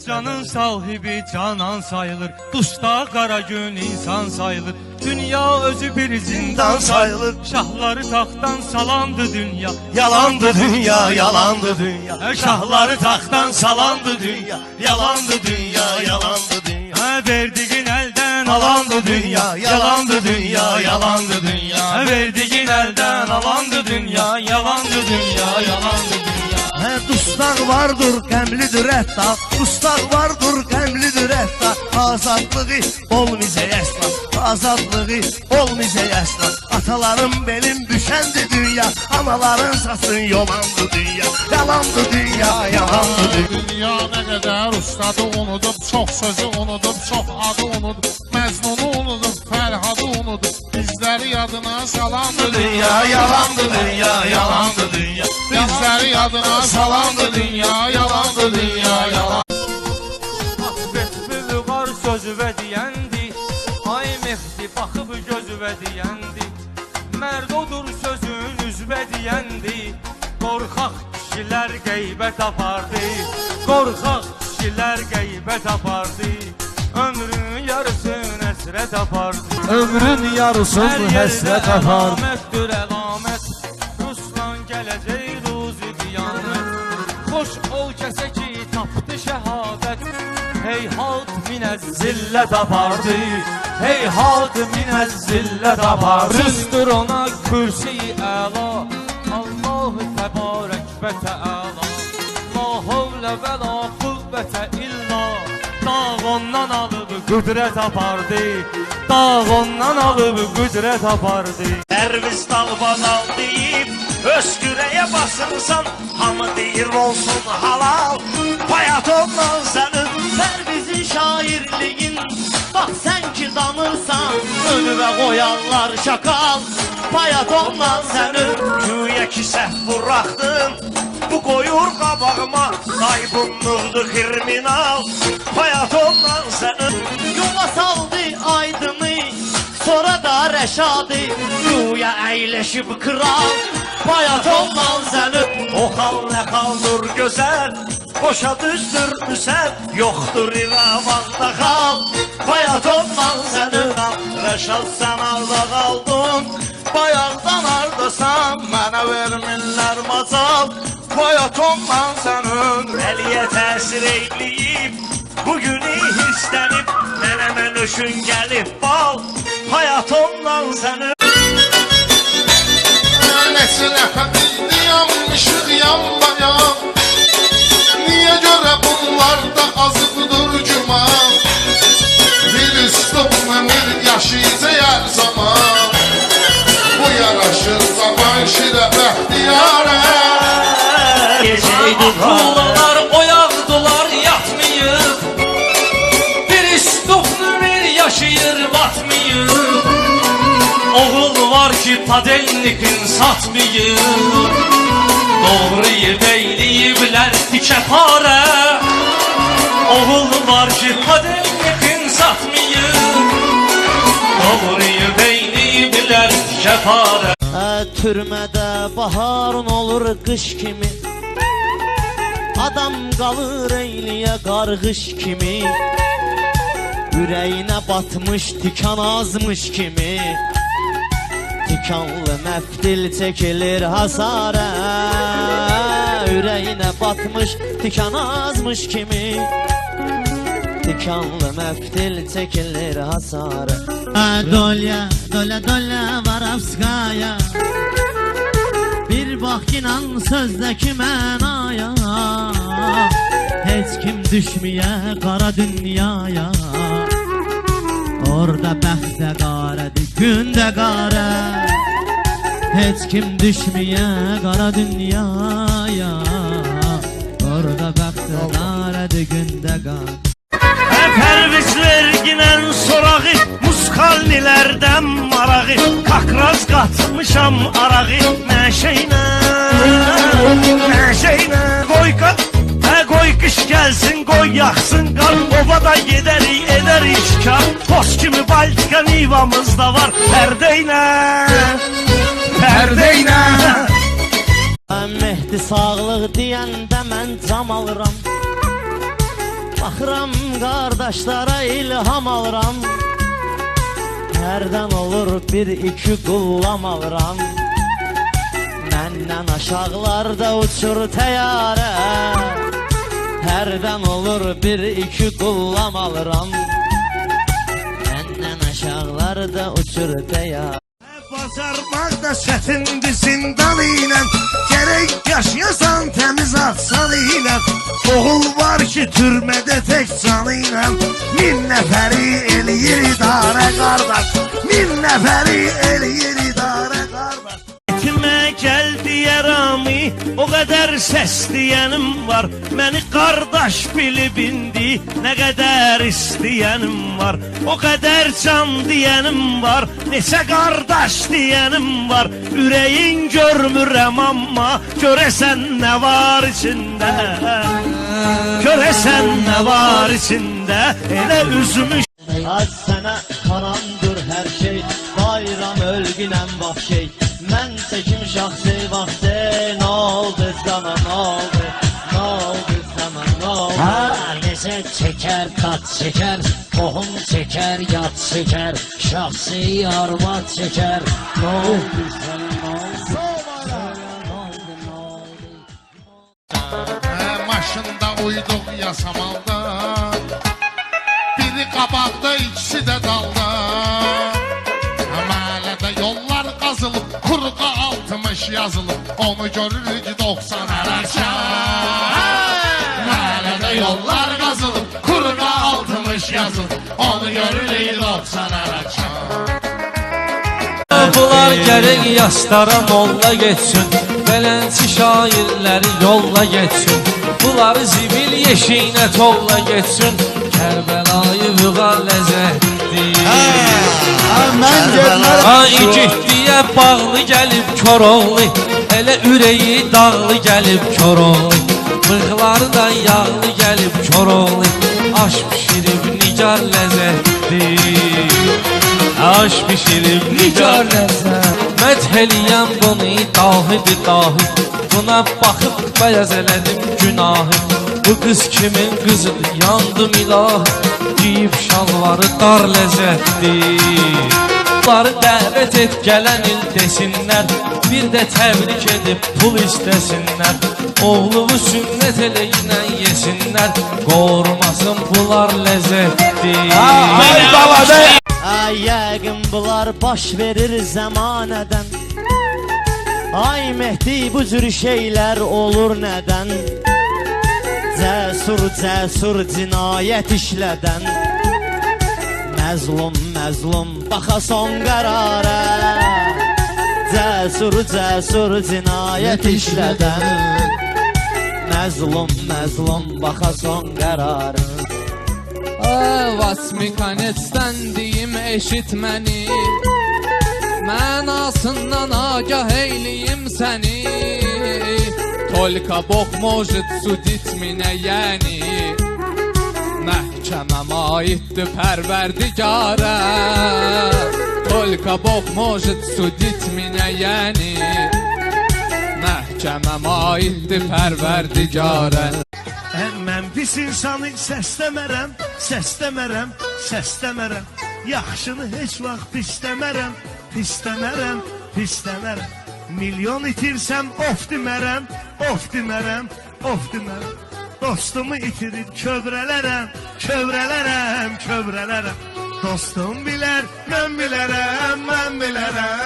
Canın sahibi canan sayılır, duşta kara gün insan sayılır. Dünya özü bir zindan sayılır, şahları taxtdan salandı dünya. Yalandı dünya, yalandı dünya. Şahları taxtdan salandı dünya. Yalandı dünya, yalandı dünya. Verdiğin elden alandı dünya. Yalandı dünya, yalandı dünya. Verdiğin elden alandı dünya. Yalandı dünya, yalandı dünya. Dustaq vardır, qəmlidir hətta. Dustaq vardır, qəmlidir hətta. Azadlığı olmayacaq əsla. Azadlığı olmayacaq əsla. Atalarım benim düşəndi dünya. Analarım sasın yolandı dünya. Yalandı dünya, yalandı dünya. Dünya nə qədər ustadı unudub, çox sözü unudub, çox adı unudub, Məzmunu unudub, Fərhadı unudub, bizləri yadına salandı Dünya, yalandı dünya, yalandı dünya. bizləri yadına salandı dünya, yalandı dünya, yalan. Betbül var sözü və deyəndi, ay Mehdi baxıb gözü və deyəndi. Mərd odur sözün üzvə deyəndi, qorxaq kişilər qeybət apardı. Qorxaq kişilər qeybət apardı. Ömrün yarısın həsrət apardı. Ömrün yarısın həsrət apardı. Əlamətdir əlamət, Ruslan gələcək ruzi qiyamət. Xoş ol kəsə ki tapdı şəhadət, heyhat minəz zillət apardı. Heyhat minəz zillət apardı. Süzdür ona kürsi-i əla, Allah-ı təbarək və təala. La havlə və la qüvvətə illa, dağ ondan alıb qüdrət apardı. Dağ ondan alıb qüdrət apardı. Pərviz dalbadal deyib, öz kürəyə basırsan, hamı deyir olsun halal. Bayat ondan sənin Pərvizin şairliyin, bax sən ki danırsan, önüvə qoyanlar şakal. Bayat ondan sənin güya ki səhv buraxdın, bu qoyur qabağıma, qaybunluqdur kriminal. Bayat ondan sənin yola saldı aydını, sonra da rəşadı, güya əyləşib kral. Bayat ondan sənin o xal nə xaldır gözəl, boşa düzdürmüsən, yoxdur İrəvanda xal. Bayat ondan sənin rəşad sən arda qaldın, bayaqdan ardasan, mənə vermirlər macal. Bayat ondan sənin əliyə təsir eyləyib, bugünü hirslənib, nənəmə nöşün gəlib bal. Hayat ondan sənin Nəsə ləfə bildi yanmışıq yanmayan, niyə görə bunlar da azıqdır güman? Bir üstümlə bir yaşayacaq hər zaman, bu yaraşır zaman şirə bəxtiyarə. Akıllalar oyaqdılar yatmayıb, bir istuflu bir yaşayır batmayıb. Oğul var ki padelnikin satmayıb, doğruyu beyliyiblər dikə parə. Oğul var ki padelnikin satmayıb, doğruyu beyliyiblər dikə parə. Türmədə baharın olur qış kimi, adam qalır eyliyə qarğış kimi, ürəyinə batmış tikan azmış kimi, tikanlı məftil çəkilir hasarə. Ürəyinə batmış tikan azmış kimi, tikanlı məftil çəkilir hasarə. Dolya, dolya, dolya varavskaya, bir bax inan sözdəki mənaya, heç kim düşməyə qara dünyaya. Orada bəxtə qarədir, gündə qarə, heç kim düşməyə qara dünyaya. Orada bəxtə qarədir, gündə qarə. Pərviz verginən sorağı, muskalnilərdən marağı, kakraz qatmışam arağı, məşəynə, məşəynə. Qoy qış gəlsin, qoy yaxsın qar, ovada gedərik, edərik şikar. Toz kimi Baltika nivamız da var, pərdeynə, pərdeynə. Mehdi sağlıq deyəndə mən cam alıram, Baxıram qardaşlara ilham alıram. Hərdən olur bir iki qullam alıram. Məndən aşağılarda uçur təyyarə. Hərdən olur bir iki qullam alıram. Məndən aşağılarda uçur təyyarə. Bacarmaq da çətindir zindan ilə. Gərək yaşayasan təmiz atsan ilə. Oğul var ki türmədə tək canı ilə. 1000 nəfəri eləyir idarə qardaş. 1000 nəfəri eləyir idarə qardaş. Etmə gəl deyərami, o qədər səs deyənim var. Məni qardaş bilib indi, nə qədər istəyənim var. O qədər can deyənim var, neçə qardaş deyənim var. Ürəyin görmürəm amma, görəsən nə var içində. Görəsən nə var içində, elə üzmüş. Az sənə karandır hər şey, bayram ölgünəm vahşey. Mən çəkim şahsi vaxtı, nə oldu sana, nə oldu, nə oldu sana, nə oldu? Ha, necə çəkər, tat çəkər, qohum çəkər, yad çəkər, şahsi arvad çəkər. Nə oldu sana, nə oldu? Maşında uyduq yasamalda, biri qabaqda, ikisi də dalda. Məhəllədə yollar qazılıb, quruqa 60 yazılıb, onu görürük 90 ərəşə. Məhəllədə yollar qazılıb, quruqa 60 yazılıb, onu görürük 90 ərəşə. Bunlar gərək yaşlara molla geçsin, belənçi şairləri yolla geçsin. Bunları zibil yeşiyinə tolla geçsin, Kərbəlayı vüqar ləzzətdir. Ay getdiyə bağlı gəlib Koroğlu, elə ürəyi dağlı gəlib Koroğlu. Bığları da yağlı gəlib Koroğlu, aş pişirib nigar ləzzətdir. Aş pişirib nigar ləzzət. Mədhəliyəm bunu dahidir dahi, buna baxıb bəyaz elədim günahı. Bu qız kimin qızıdır, yandım ilahi, giyib şalvarı dar ləzzətdir. Bunları dəvət et gələn il desinlər, bir də təbrik edib pul istəsinlər. Oğlumu sünnət eləyinə yesinlər, qormasın bunlar ləzzətdir. Ay babada! Ay yəqin bunlar baş verir zəmanədən. Ay Mehdi, bu cür şeylər olur nədən? Cəsur, cəsur cinayət işlədən. Məzlum, məzlum, baxa son qərarə. Cəsur, cəsur cinayət işlədən. Məzlum, məzlum, baxa son qərarə. Vasmikanetsdən deyim eşit məni, mənasından agah eyliyim səni. Tolka bok может судить меня, yəni məhkəməm aiddir pərverdigara. Tolka bok может судить меня, yəni məhkəməm aiddir pərverdigara. Mən pis insanı səsləmərəm, səsləmərəm, səsləmərəm. Yaxşını heç vaxt pisləmərəm, pisləmərəm, pisləmərəm. Milyon itirsəm of demərəm, of demərəm, of demərəm. Dostumu itirib kövrələrəm, kövrələrəm, kövrələrəm. Dostum bilər, mən bilərəm, mən bilərəm.